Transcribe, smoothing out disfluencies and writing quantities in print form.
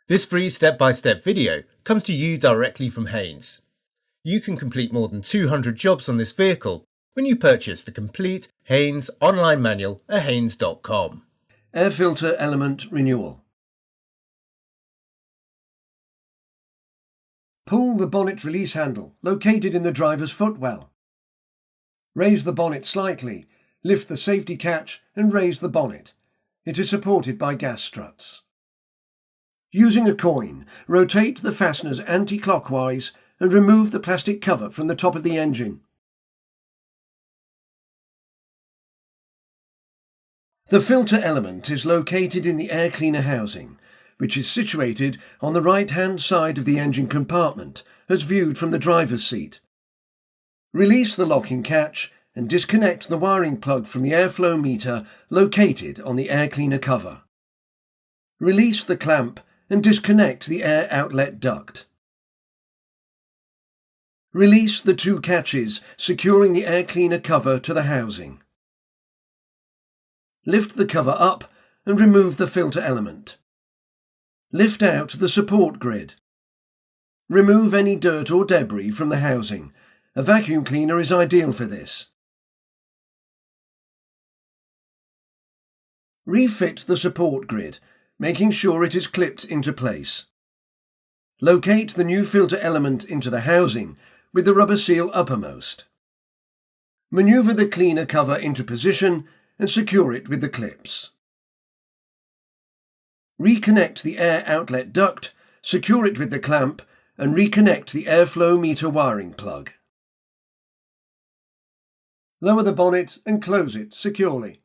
This free step-by-step video comes to you directly from Haynes. You can complete more than 200 jobs on this vehicle when you purchase the complete Haynes online manual at haynes.com. Air filter element renewal. Pull the bonnet release handle located in the driver's footwell. Raise the bonnet slightly, lift the safety catch and raise the bonnet. It is supported by gas struts. Using a coin, rotate the fasteners anti-clockwise and remove the plastic cover from the top of the engine. The filter element is located in the air cleaner housing, which is situated on the right-hand side of the engine compartment as viewed from the driver's seat. Release the locking catch and disconnect the wiring plug from the airflow meter located on the air cleaner cover. Release the clamp and disconnect the air outlet duct. Release the two catches securing the air cleaner cover to the housing. Lift the cover up and remove the filter element. Lift out the support grid. Remove any dirt or debris from the housing. A vacuum cleaner is ideal for this. Refit the support grid, making sure it is clipped into place. Locate the new filter element into the housing with the rubber seal uppermost. Maneuver the cleaner cover into position and secure it with the clips. Reconnect the air outlet duct, secure it with the clamp, and reconnect the airflow meter wiring plug. Lower the bonnet and close it securely.